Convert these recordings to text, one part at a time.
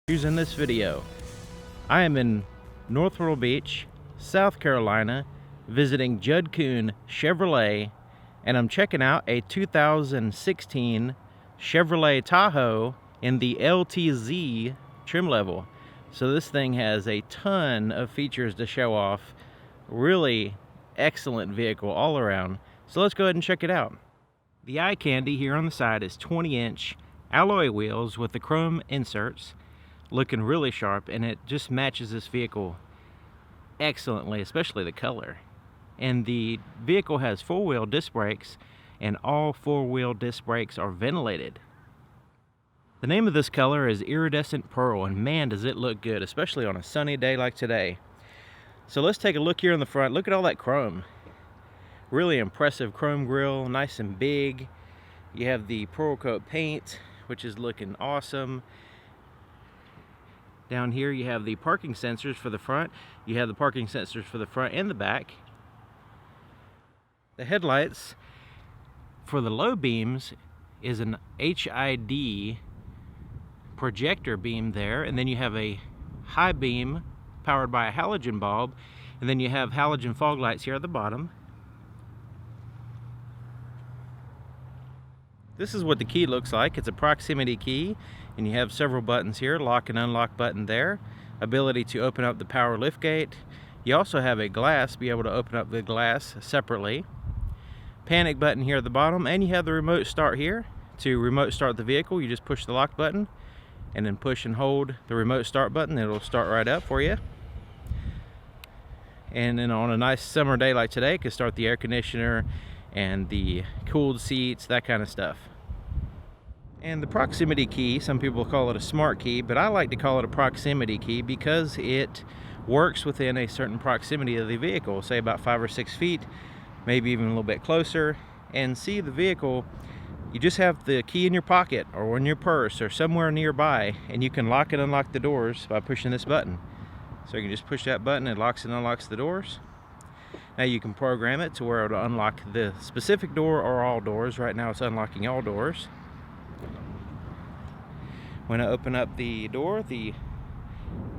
In this video, I am in North Myrtle Beach, South Carolina, visiting Judd KUHN Chevrolet, and I'm checking out a 2016 Chevrolet Tahoe in the LTZ trim level. So this thing has a ton of features to show off. Really excellent vehicle all around. So let's go ahead and check it out. The eye candy here on the side is 20-inch alloy wheels with the chrome inserts, looking really sharp, and it just matches this vehicle excellently, especially the color. And the vehicle has four-wheel disc brakes, and all four-wheel disc brakes are ventilated. The name of this color is Iridescent Pearl, and man does it look good, especially on a sunny day like today. So let's take a look here in the front. Look at all that chrome. Really impressive chrome grille, nice and big. You have the pearl coat paint, which is looking awesome. Down here you have the parking sensors for the front. You have the parking sensors for the front and the back. The headlights for the low beams is an HID projector beam there, and then you have a high beam powered by a halogen bulb, and then you have halogen fog lights here at the bottom. This is what the key looks like. It's a proximity key, and you have several buttons here, lock and unlock button there, ability to open up the power liftgate. You also have a glass, be able to open up the glass separately. Panic button here at the bottom, and you have the remote start here. To remote start the vehicle, you just push the lock button and then push and hold the remote start button. It'll start right up for you. And then on a nice summer day like today, you can start the air conditioner and the cooled seats, that kind of stuff. And the proximity key, some people call it a smart key, but I like to call it a proximity key because it works within a certain proximity of the vehicle, say about 5 or 6 feet, maybe even a little bit closer, and see the vehicle. You just have the key in your pocket or in your purse or somewhere nearby, and you can lock and unlock the doors by pushing this button. So you can just push that button, it locks and unlocks the doors. Now you can program it to where it'll unlock the specific door or all doors. Right now it's unlocking all doors. When I open up the door, the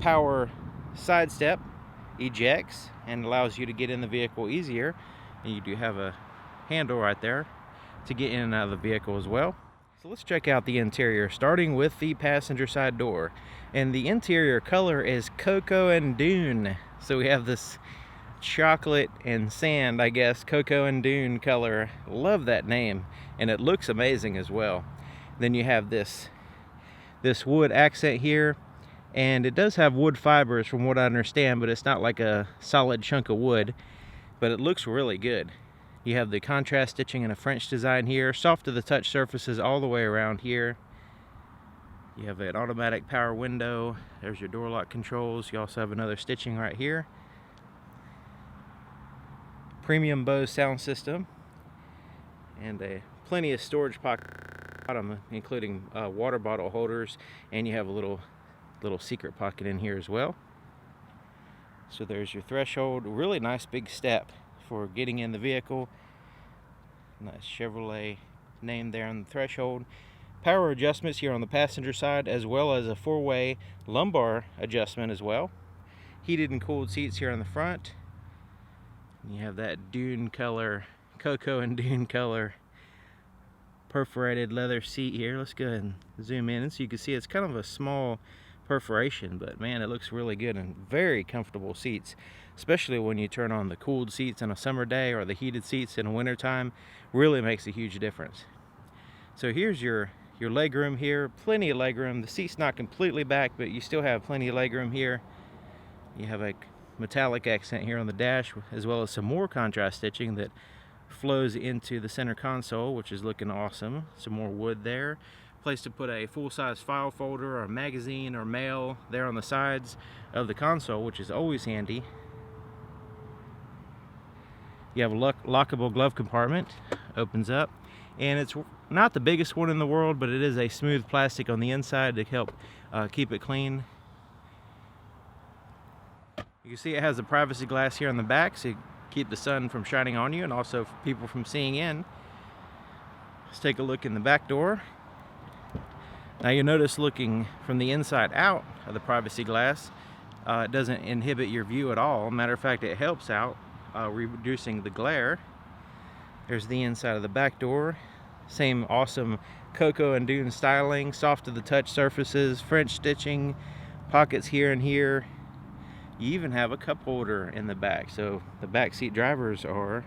power side step ejects and allows you to get in the vehicle easier. And you do have a handle right there to get in and out of the vehicle as well. So let's check out the interior, starting with the passenger side door. And the interior color is Cocoa and Dune. So we have this chocolate and sand, I guess, Cocoa and Dune color. Love that name, and it looks amazing as well. Then you have this wood accent here, and it does have wood fibers from what I understand, but it's not like a solid chunk of wood, but it looks really good. You have the contrast stitching in a French design here, soft to the touch surfaces all the way around here. You have an automatic power window. There's your door lock controls. You also have another stitching right here. Premium Bose sound system, and plenty of storage pocket bottom, including water bottle holders, and you have a little secret pocket in here as well. So there's your threshold. Really nice big step for getting in the vehicle. Nice Chevrolet name there on the threshold. Power adjustments here on the passenger side, as well as a four-way lumbar adjustment as well. Heated and cooled seats here on the front. You have that dune color, Cocoa and Dune color perforated leather seat here. Let's go ahead and zoom in so you can see it's kind of a small perforation, but man, it looks really good, and very comfortable seats, especially when you turn on the cooled seats on a summer day or the heated seats in the winter time. Really makes a huge difference. So here's your leg room here. Plenty of leg room. The seat's not completely back, but you still have plenty of leg room here. You have a metallic accent here on the dash, as well as some more contrast stitching that flows into the center console, which is looking awesome. Some more wood there. Place to put a full-size file folder or a magazine or mail there on the sides of the console, which is always handy. You have a lockable glove compartment, opens up, and it's not the biggest one in the world, but it is a smooth plastic on the inside to help keep it clean. You can see it has a privacy glass here on the back, so you keep the sun from shining on you and also people from seeing in. Let's take a look in the back door. Now you'll notice, looking from the inside out of the privacy glass, it doesn't inhibit your view at all. Matter of fact, it helps out reducing the glare. There's the inside of the back door. Same awesome cocoa and dune styling, soft to the touch surfaces, French stitching, pockets here and here. You even have a cup holder in the back, so the back seat drivers are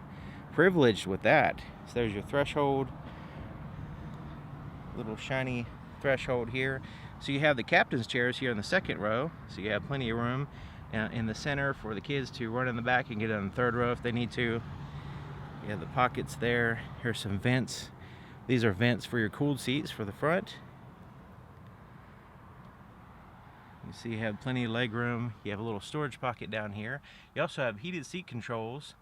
privileged with that. So there's your threshold, little shiny threshold here. So you have the captain's chairs here in the second row, so you have plenty of room in the center for the kids to run in the back and get on the third row if they need to. You have the pockets there. Here's some vents. These are vents for your cooled seats for the front. You see you have plenty of leg room. You have a little storage pocket down here. You also have heated seat controls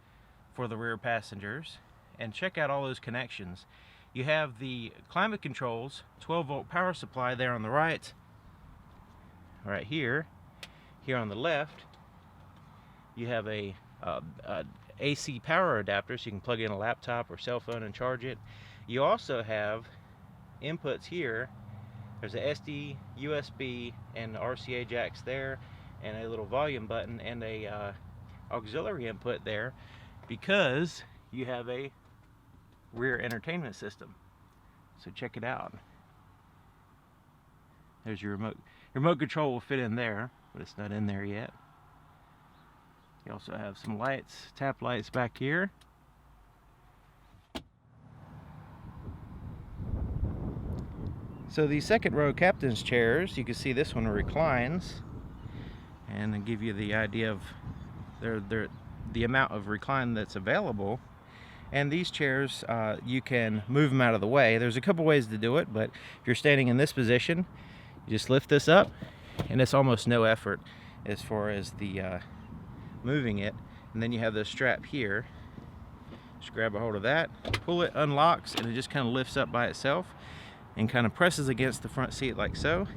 for the rear passengers. And check out all those connections. You have the climate controls, 12-volt power supply there on the right. Right here. Here on the left, you have a AC power adapter, so you can plug in a laptop or cell phone and charge it. You also have inputs here. There's a SD, USB, and RCA jacks there, and a little volume button and a auxiliary input there, because you have a rear entertainment system. So check it out. There's your remote. Your remote control will fit in there, but it's not in there yet. You also have some lights, tap lights back here. So the second row captain's chairs, you can see this one reclines, and to give you the idea of the amount of recline that's available. And these chairs, you can move them out of the way. There's a couple ways to do it, but if you're standing in this position, you just lift this up, and it's almost no effort as far as the moving it. And then you have this strap here. Just grab a hold of that, pull it, unlocks, and it just kind of lifts up by itself and kind of presses against the front seat like so.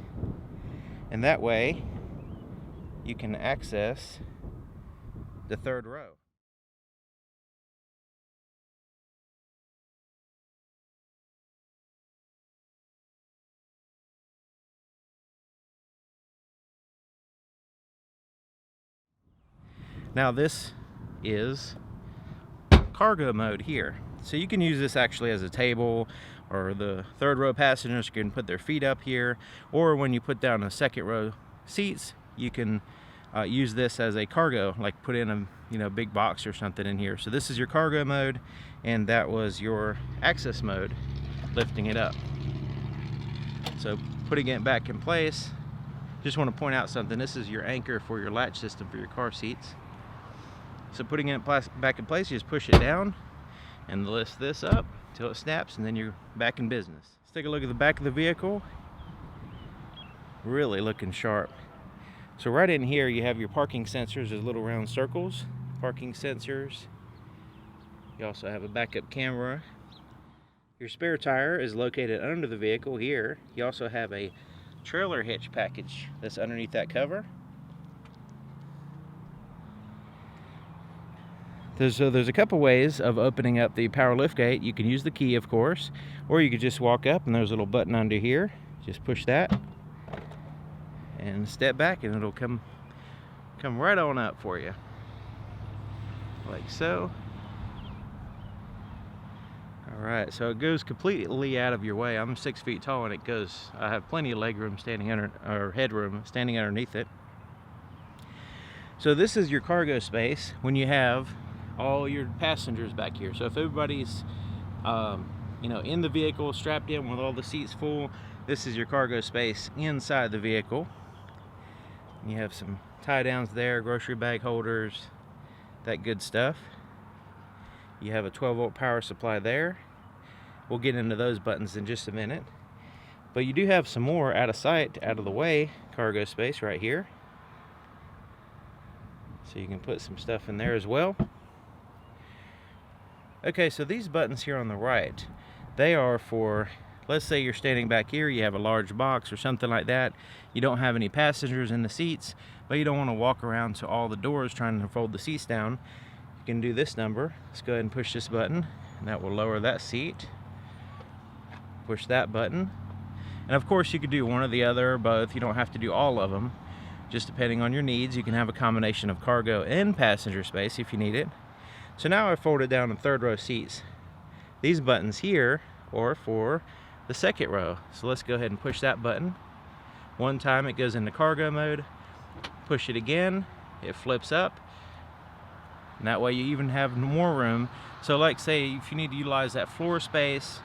And that way, you can access the third row. Now this is cargo mode here. So you can use this actually as a table, or the third row passengers can put their feet up here, or when you put down the second row seats, you can use this as a cargo, like put in a big box or something in here. So this is your cargo mode, and that was your access mode, lifting it up. So putting it back in place, just want to point out something. This is your anchor for your latch system for your car seats. So putting it back in place, you just push it down and lift this up until it snaps, and then you're back in business. Let's take a look at the back of the vehicle. Really looking sharp. So right in here you have your parking sensors, those little round circles, parking sensors. You also have a backup camera. Your spare tire is located under the vehicle here. You also have a trailer hitch package that's underneath that cover. There's a couple ways of opening up the power lift gate. You can use the key, of course, or you could just walk up and there's a little button under here. Just push that and step back, and it'll come right on up for you, like so. All right, so it goes completely out of your way. I'm 6 feet tall, and I have plenty of leg room standing under, or headroom standing underneath it. So this is your cargo space when you have all your passengers back here. So if everybody's in the vehicle, strapped in with all the seats full, this is your cargo space inside the vehicle. You have some tie downs there, grocery bag holders, that good stuff. You have a 12-volt power supply there. We'll get into those buttons in just a minute. But you do have some more out of sight, out of the way cargo space right here. So you can put some stuff in there as well. Okay, so these buttons here on the right, they are for, let's say you're standing back here, you have a large box or something like that. You don't have any passengers in the seats, but you don't want to walk around to all the doors trying to fold the seats down. You can do this number. Let's go ahead and push this button, and that will lower that seat. Push that button, And of course you could do one or the other or both. You don't have to do all of them, just depending on your needs. You can have a combination of cargo and passenger space if you need it. So now I folded down the third row seats. These buttons here are for the second row. So let's go ahead and push that button. One time it goes into cargo mode. Push it again, it flips up. And that way you even have more room. So like say if you need to utilize that floor space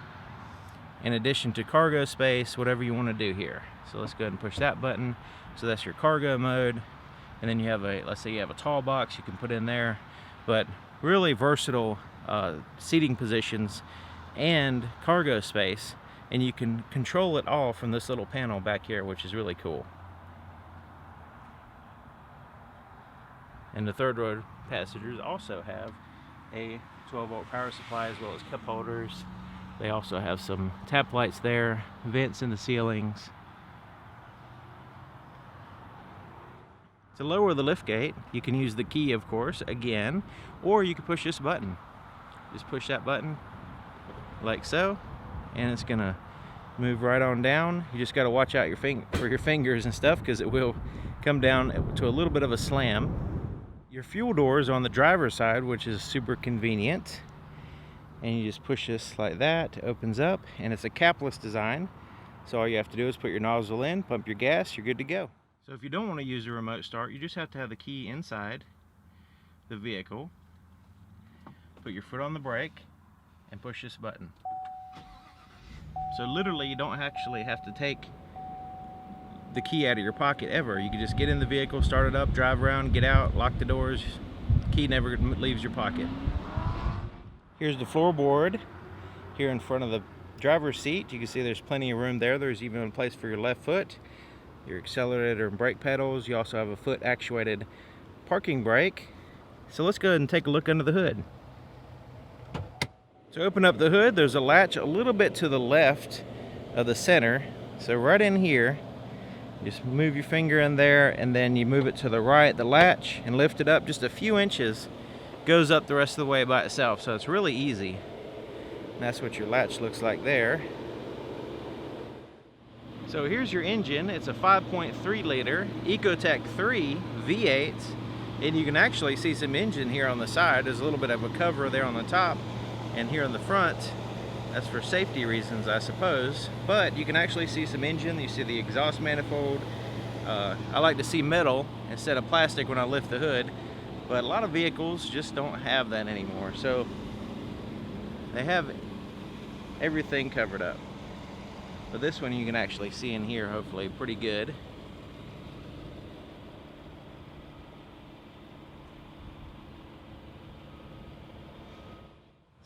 in addition to cargo space, whatever you want to do here. So let's go ahead and push that button. So that's your cargo mode. And then you have a, let's say you have a tall box you can put in there. But really versatile seating positions and cargo space. And you can control it all from this little panel back here, which is really cool. And the third row passengers also have a 12-volt power supply as well as cup holders. They also have some tap lights there, vents in the ceilings. To lower the lift gate, you can use the key, of course, again, or you can push this button. Just push that button like so, and it's gonna move right on down. You just gotta watch out for your fingers and stuff, because it will come down to a little bit of a slam. Your fuel doors are on the driver's side, which is super convenient. And you just push this like that, it opens up, and it's a capless design. So all you have to do is put your nozzle in, pump your gas, you're good to go. So if you don't want to use a remote start, you just have to have the key inside the vehicle. Put your foot on the brake and push this button. So literally you don't actually have to take the key out of your pocket ever. You can just get in the vehicle, start it up, drive around, get out, lock the doors. Key never leaves your pocket. Here's the floorboard here in front of the driver's seat. You can see there's plenty of room there. There's even a place for your left foot, your accelerator and brake pedals. You also have a foot actuated parking brake. So let's go ahead and take a look under the hood. To open up the hood, there's a latch a little bit to the left of the center. So right in here, just move your finger in there, and then you move it to the right, the latch, and lift it up just a few inches. Goes up the rest of the way by itself, so it's really easy. And that's what your latch looks like there. So here's your engine. It's a 5.3 liter EcoTec3 V8, and you can actually see some engine here on the side. There's a little bit of a cover there on the top, and here on the front, that's for safety reasons, I suppose. But you can actually see some engine. You see the exhaust manifold. I like to see metal instead of plastic when I lift the hood, but a lot of vehicles just don't have that anymore. So they have everything covered up. But this one you can actually see in here, hopefully, pretty good.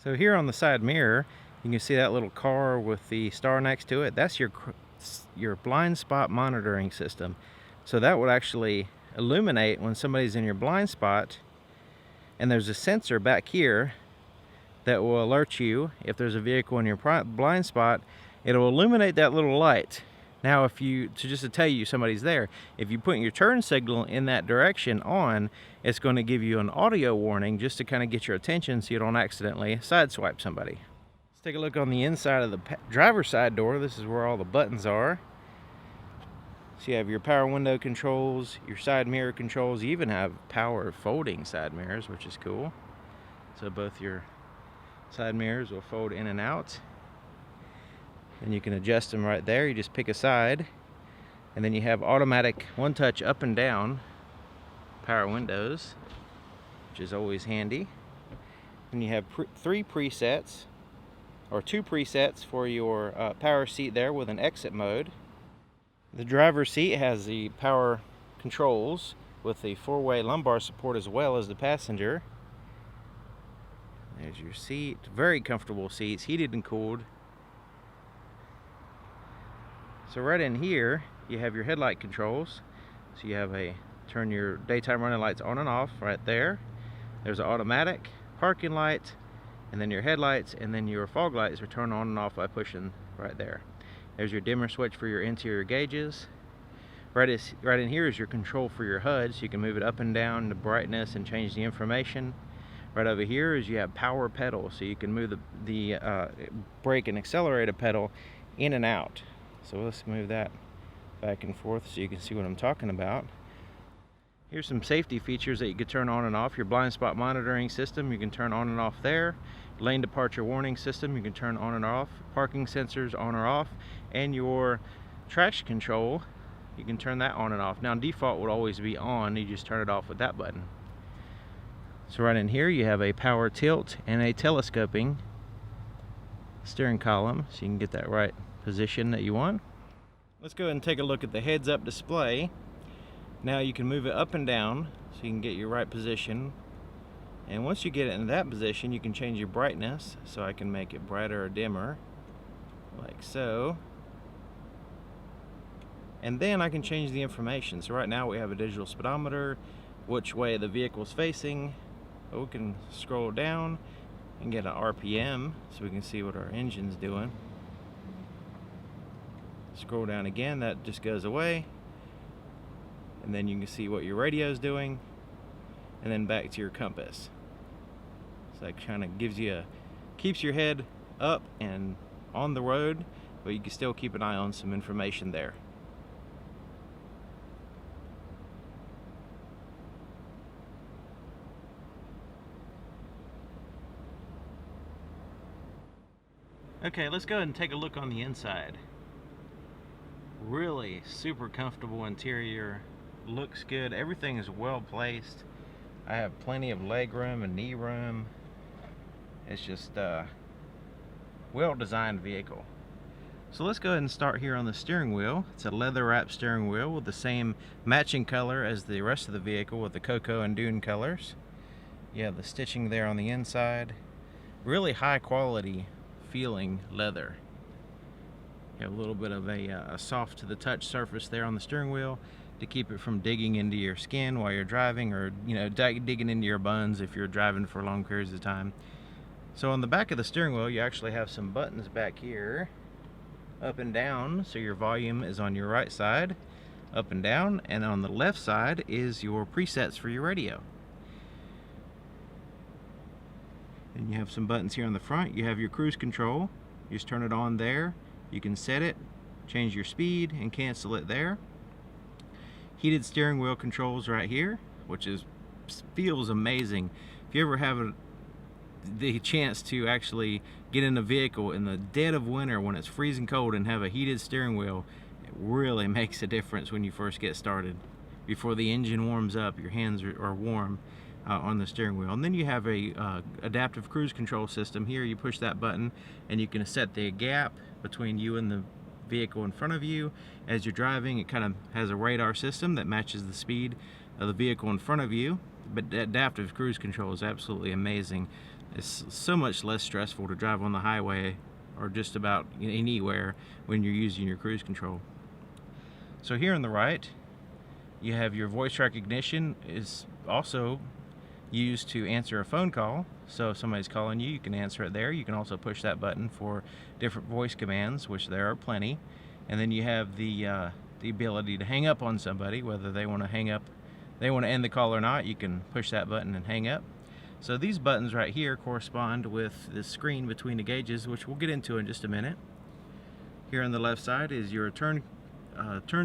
So here on the side mirror, you can see that little car with the star next to it. That's your blind spot monitoring system. So that would actually illuminate when somebody's in your blind spot, and there's a sensor back here that will alert you if there's a vehicle in your blind spot. It'll illuminate that little light. Now just to tell you somebody's there, if you put your turn signal in that direction on, it's going to give you an audio warning just to kind of get your attention so you don't accidentally sideswipe somebody. Let's take a look on the inside of the driver's side door. This is where all the buttons are. So you have your power window controls, your side mirror controls. You even have power folding side mirrors, which is cool. So both your side mirrors will fold in and out. And you can adjust them right there. You just pick a side. And then you have automatic one-touch up and down power windows, which is always handy. And you have two presets for your power seat there with an exit mode. The driver's seat has the power controls with the 4-way lumbar support as well as the passenger. There's your seat. Very comfortable seats, heated and cooled. So right in here, you have your headlight controls. So you have turn your daytime running lights on and off right there. There's an automatic, parking light, and then your headlights, and then your fog lights are turned on and off by pushing right there. There's your dimmer switch for your interior gauges. Right in here is your control for your HUD, so you can move it up and down, the brightness, and change the information. Right over here is you have power pedals, so you can move the brake and accelerator pedal in and out. So let's move that back and forth so you can see what I'm talking about. Here's some safety features that you can turn on and off. Your blind spot monitoring system, you can turn on and off there. Lane departure warning system, you can turn on and off. Parking sensors on or off. And your traction control, you can turn that on and off. Now default would always be on, you just turn it off with that button. So right in here you have a power tilt and a telescoping steering column, so you can get that right position that you want. Let's go ahead and take a look at the heads-up display. Now you can move it up and down so you can get your right position. And once you get it in that position, you can change your brightness. So I can make it brighter or dimmer, like so. And then I can change the information. So right now we have a digital speedometer, which way the vehicle's facing. But we can scroll down and get an RPM so we can see what our engine's doing. Scroll down again, that just goes away. And then you can see what your radio is doing, and then back to your compass. So that kind of gives you keeps your head up and on the road, but you can still keep an eye on some information there. Okay, let's go ahead and take a look on the inside. Really super comfortable interior. Looks good. Everything is well placed. I have plenty of leg room and knee room. It's just a well designed vehicle. So let's go ahead and start here on the steering wheel. It's a leather wrapped steering wheel with the same matching color as the rest of the vehicle with the cocoa and dune colors. You have the stitching there on the inside. Really high quality feeling leather. You have a little bit of a soft to the touch surface there on the steering wheel to keep it from digging into your skin while you're driving, or digging into your buns if you're driving for long periods of time. So on the back of the steering wheel you actually have some buttons back here, up and down, so your volume is on your right side, up and down, and on the left side is your presets for your radio. Then you have some buttons here on the front. You have your cruise control. You just turn it on there. You can set it, change your speed, and cancel it there. Heated steering wheel controls right here, which feels amazing. If you ever have the chance to actually get in a vehicle in the dead of winter when it's freezing cold and have a heated steering wheel, it really makes a difference when you first get started. Before the engine warms up, your hands are warm on the steering wheel. And then you have a adaptive cruise control system. Here you push that button and you can set the gap between you and the vehicle in front of you. As you're driving, it kind of has a radar system that matches the speed of the vehicle in front of you. But adaptive cruise control is absolutely amazing. It's so much less stressful to drive on the highway or just about anywhere when you're using your cruise control. So here on the right you have your voice recognition is also used to answer a phone call. So if somebody's calling you, you can answer it there. You can also push that button for different voice commands, which there are plenty. And then you have the ability to hang up on somebody, whether they want to hang up, they want to end the call or not. You can push that button and hang up. So these buttons right here correspond with the screen between the gauges, which we'll get into in just a minute. Here on the left side is your turn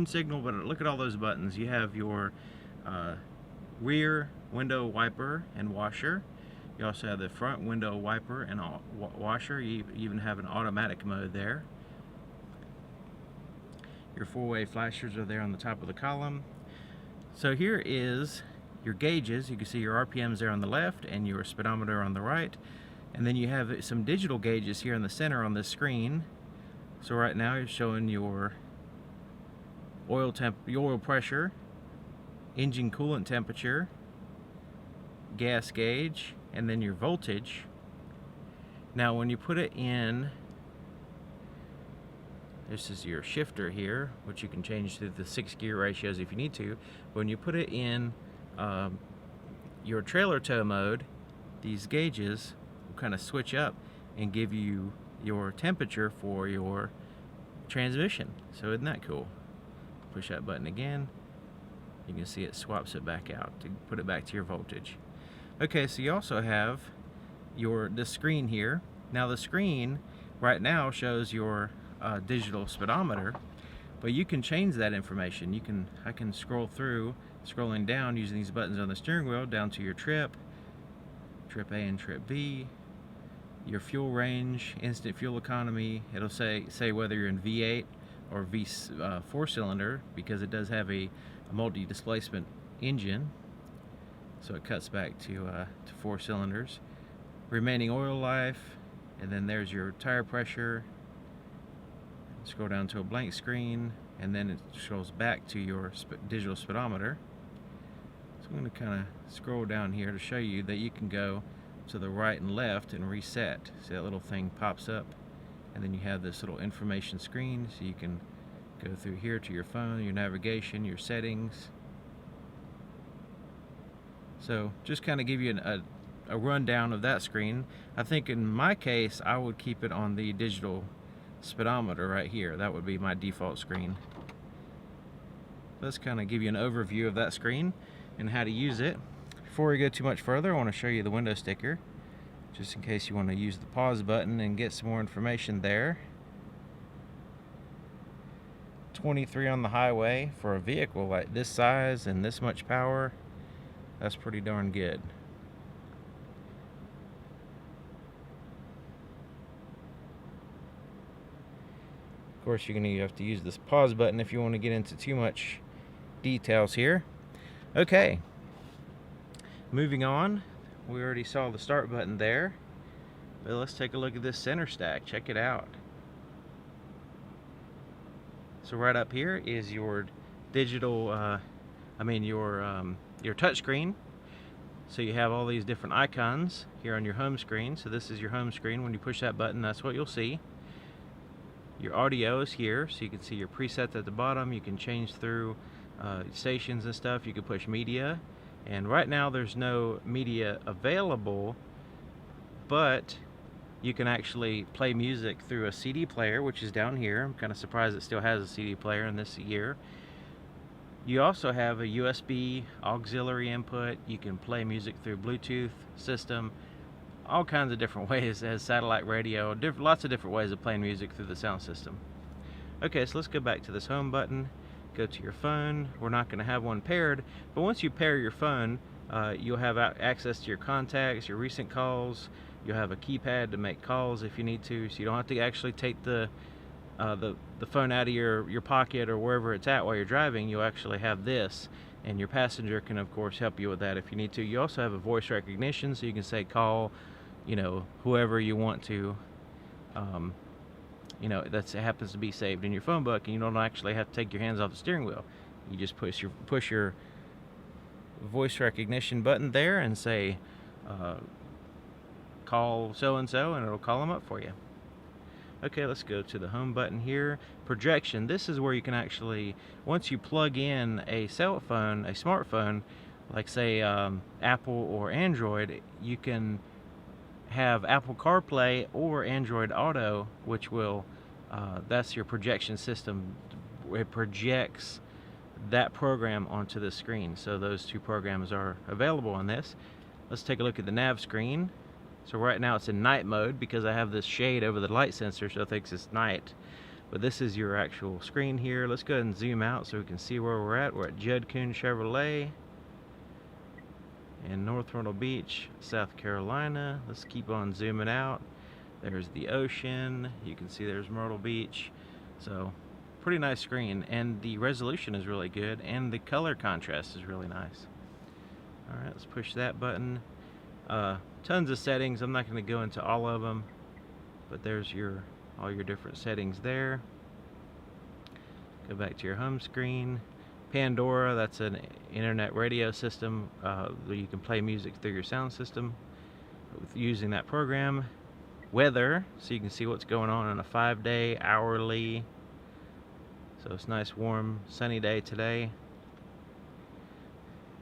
signal, but look at all those buttons. You have your rear window wiper and washer. You also have the front window wiper and washer. You even have an automatic mode there. Your four-way flashers are there on the top of the column. So here is your gauges. You can see your RPMs there on the left and your speedometer on the right. And then you have some digital gauges here in the center on this screen. So right now you're showing your oil pressure, engine coolant temperature, gas gauge, and then your voltage. Now when you put it in, this is your shifter here, which you can change to the 6 gear ratios if you need to. But when you put it in your trailer tow mode, these gauges will kind of switch up and give you your temperature for your transmission. So isn't that cool? Push that button again. You can see it swaps it back out to put it back to your voltage. Okay, so you also have this screen here. Now the screen right now shows your digital speedometer, But you can change that information. I can scrolling down using these buttons on the steering wheel down to your trip A and trip B, your fuel range, instant fuel economy. It'll say whether you're in V8 or V4 cylinder, because it does have a multi-displacement engine, so it cuts back to 4 cylinders. Remaining oil life, and then there's your tire pressure. Scroll down to a blank screen, and then it scrolls back to your digital speedometer. So I'm going to kind of scroll down here to show you that you can go to the right and left and reset. See that little thing pops up, and then you have this little information screen, so you can go through here to your phone, your navigation, your settings. So just kind of give you a rundown of that screen. I think in my case I would keep it on the digital speedometer right here. That would be my default screen. Let's kind of give you an overview of that screen and how to use it. Before we go too much further, I want to show you the window sticker, just in case you want to use the pause button and get some more information there. 23 on the highway for a vehicle like this size and this much power. That's pretty darn good. Of course, you're going to have to use this pause button if you want to get into too much details here. Okay, moving on. We already saw the start button there, but let's take a look at this center stack. Check it out. So right up here is your digital, your touch screen. So you have all these different icons here on your home screen. So this is your home screen. When you push that button, that's what you'll see. Your audio is here, so you can see your presets at the bottom. You can change through stations and stuff. You can push media, and right now there's no media available, but you can actually play music through a CD player, which is down here. I'm kind of surprised it still has a CD player in this year. You also have a USB auxiliary input. You can play music through Bluetooth system, all kinds of different ways. It has satellite radio, lots of different ways of playing music through the sound system. Okay, so let's go back to this home button, go to your phone. We're not going to have one paired, but once you pair your phone, you'll have access to your contacts, your recent calls. You'll have a keypad to make calls if you need to, so you don't have to actually take the phone out of your pocket or wherever it's at while you're driving. You'll actually have this, and your passenger can of course help you with that if you need to. You also have a voice recognition, so you can say call, whoever you want to, that happens to be saved in your phone book, and you don't actually have to take your hands off the steering wheel. You just push your voice recognition button there and say call so and so, and it'll call them up for you. Okay, let's go to the home button here. Projection. This is where you can actually, once you plug in a cell phone, a smartphone, like say Apple or Android, you can have Apple CarPlay or Android Auto, which will, that's your projection system. It projects that program onto the screen. So those two programs are available on this. Let's take a look at the nav screen. So right now it's in night mode because I have this shade over the light sensor, so it thinks it's night. But this is your actual screen here. Let's go ahead and zoom out so we can see where we're at. We're at KUHN Chevrolet in North Myrtle Beach, South Carolina. Let's keep on zooming out. There's the ocean. You can see there's Myrtle Beach. So pretty nice screen, and the resolution is really good, and the color contrast is really nice. All right, let's push that button. Tons of settings. I'm not going to go into all of them, but there's all your different settings there. Go back to your home screen. Pandora, that's an internet radio system where you can play music through your sound system using that program. Weather, so you can see what's going on a 5-day, hourly. So it's nice, warm, sunny day today.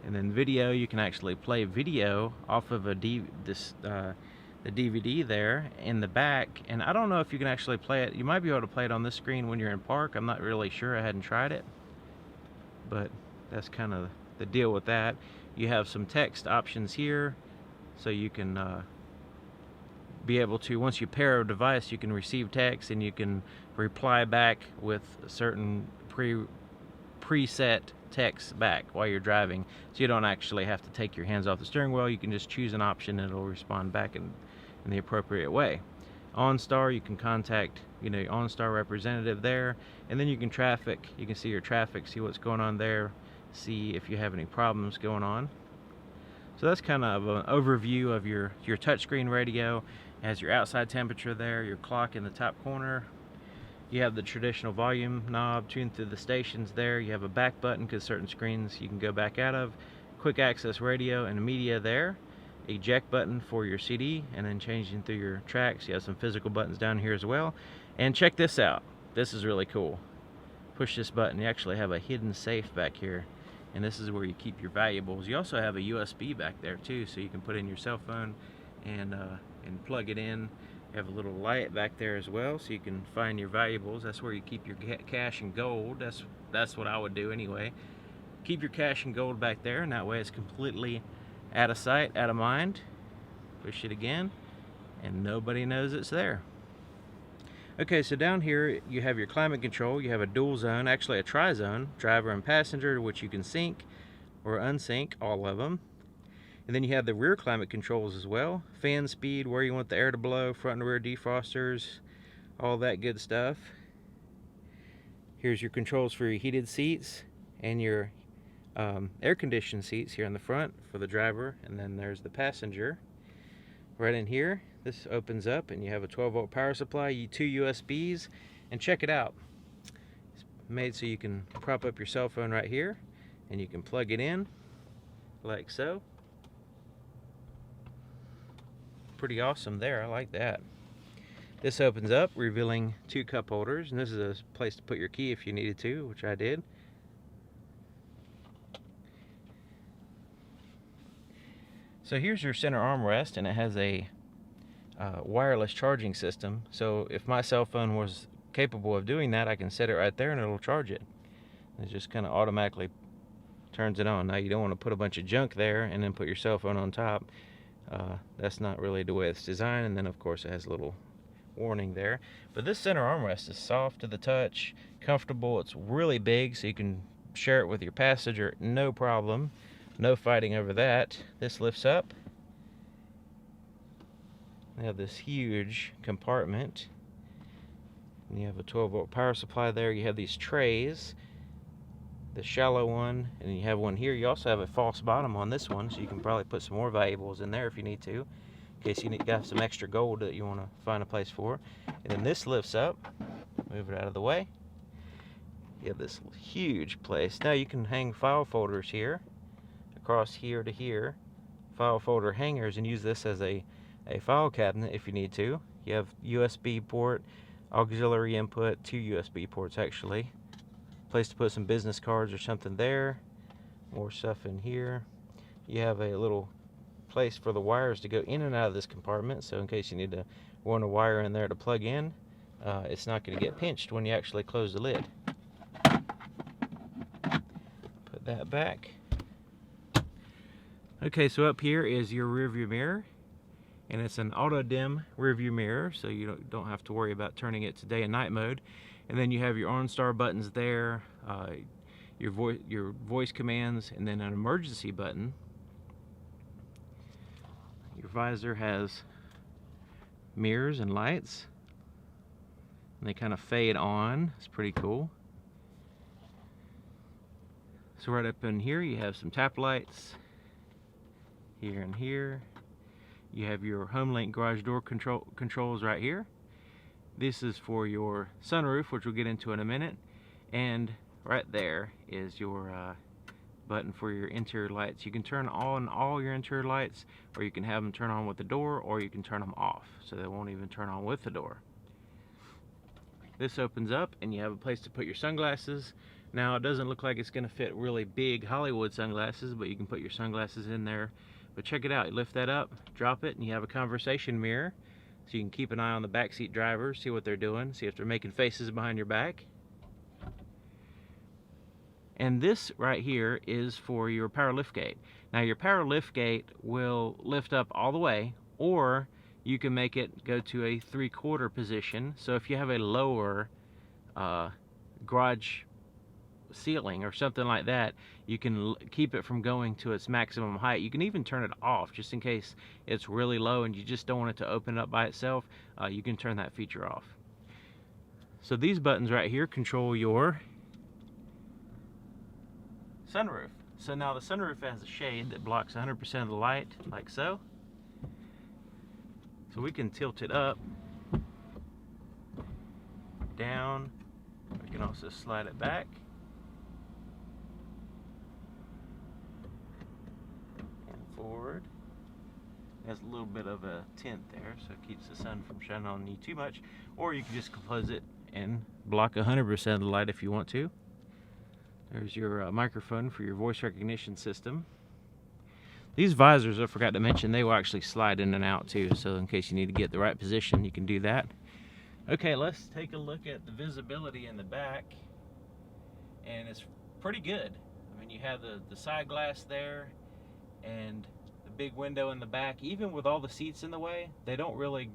And then video, you can actually play video off of the DVD there in the back. And I don't know if you can actually play it. You might be able to play it on this screen when you're in park. I'm not really sure. I hadn't tried it. But that's kind of the deal with that. You have some text options here, so you can be able to, once you pair a device, you can receive text and you can reply back with certain preset text back while you're driving, so you don't actually have to take your hands off the steering wheel. You can just choose an option and it'll respond back in the appropriate way. OnStar, you can contact your OnStar representative there, and then you can see your traffic, see what's going on there, see if you have any problems going on. So that's kind of an overview of your touchscreen radio. It has your outside temperature there, your clock in the top corner. You have the traditional volume knob tuned through the stations there. You have a back button because certain screens you can go back out of. Quick access radio and media there. Eject button for your CD, and then changing through your tracks. You have some physical buttons down here as well. And check this out. This is really cool. Push this button. You actually have a hidden safe back here, and this is where you keep your valuables. You also have a USB back there too, so you can put in your cell phone and plug it in. You have a little light back there as well, so you can find your valuables. That's where you keep your cash and gold. That's what I would do anyway. Keep your cash and gold back there, and that way it's completely out of sight, out of mind. Push it again, and nobody knows it's there. Okay, so down here you have your climate control. You have a dual zone, actually a tri-zone, driver and passenger, which you can sync or unsync all of them. And then you have the rear climate controls as well. Fan speed, where you want the air to blow, front and rear defrosters, all that good stuff. Here's your controls for your heated seats and your air-conditioned seats here in the front for the driver, and then there's the passenger. Right in here, this opens up and you have a 12-volt power supply, 2 USBs, and check it out. It's made so you can prop up your cell phone right here, and you can plug it in like so. Pretty awesome there, I like that. This opens up, revealing 2 cup holders, and this is a place to put your key if you needed to, which I did. So here's your center armrest, and it has a wireless charging system. So if my cell phone was capable of doing that, I can set it right there and it'll charge it. It just kind of automatically turns it on. Now you don't want to put a bunch of junk there and then put your cell phone on top. That's not really the way it's designed. And then of course it has a little warning there. But this center armrest is soft to the touch, comfortable. It's really big, so you can share it with your passenger, no problem. No fighting over that. This lifts up. You have this huge compartment. And you have a 12-volt power supply there. You have these trays, the shallow one, and you have one here. You also have a false bottom on this one, so you can probably put some more valuables in there if you need to, in case you got some extra gold that you want to find a place for. And then this lifts up. Move it out of the way. You have this huge place. Now you can hang file folders here, across here to here, file folder hangers, and use this as a file cabinet if you need to. You have USB port, auxiliary input, 2 USB ports actually. Place to put some business cards or something there. More stuff in here. You have a little place for the wires to go in and out of this compartment, so in case you need to run a wire in there to plug in, it's not going to get pinched when you actually close the lid. Put that back. Okay, so up here is your rear view mirror, and it's an auto dim rear view mirror, so you don't have to worry about turning it to day and night mode. And then you have your OnStar buttons there, your voice commands, and then an emergency button. Your visor has mirrors and lights, and they kind of fade on. It's pretty cool. So right up in here you have some tap lights. Here and here you have your HomeLink garage door controls right here. This is for your sunroof, which we'll get into in a minute, and right there is your button for your interior lights. You can turn on all your interior lights, or you can have them turn on with the door, or you can turn them off so they won't even turn on with the door. This opens up and you have a place to put your sunglasses. Now it doesn't look like it's going to fit really big Hollywood sunglasses, but you can put your sunglasses in there. But check it out, you lift that up, drop it, and you have a conversation mirror, so you can keep an eye on the backseat driver, see what they're doing, see if they're making faces behind your back. And this right here is for your power liftgate. Now your power liftgate will lift up all the way, or you can make it go to a 3/4 position. So if you have a lower garage ceiling or something like that, you can keep it from going to its maximum height. You can even turn it off just in case it's really low and you just don't want it to open up by itself. You can turn that feature off. So these buttons right here control your sunroof. So now the sunroof has a shade that blocks 100% of the light, like so. So we can tilt it up, down. We can also slide it back. And forward. It has a little bit of a tint there, so it keeps the sun from shining on you too much. Or you can just close it and block 100% of the light if you want to. There's your microphone for your voice recognition system. These visors, I forgot to mention, they will actually slide in and out too, so in case you need to get the right position, you can do that. Okay, let's take a look at the visibility in the back, and it's pretty good. I mean, you have the side glass there and the big window in the back. Even with all the seats in the way, they don't really,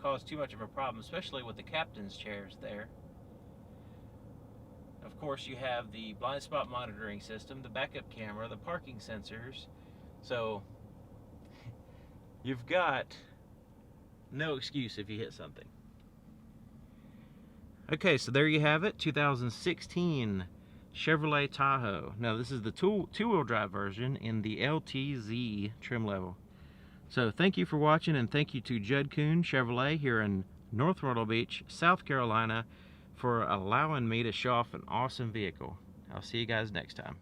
cause too much of a problem, especially with the captain's chairs there. Of course, you have the blind spot monitoring system, the backup camera, the parking sensors. So you've got no excuse if you hit something. Okay, so there you have it, 2016 Chevrolet Tahoe. Now this is the two-wheel drive version in the LTZ trim level. So thank you for watching, and thank you to Judd KUHN Chevrolet here in North Myrtle Beach, South Carolina, for allowing me to show off an awesome vehicle. I'll see you guys next time.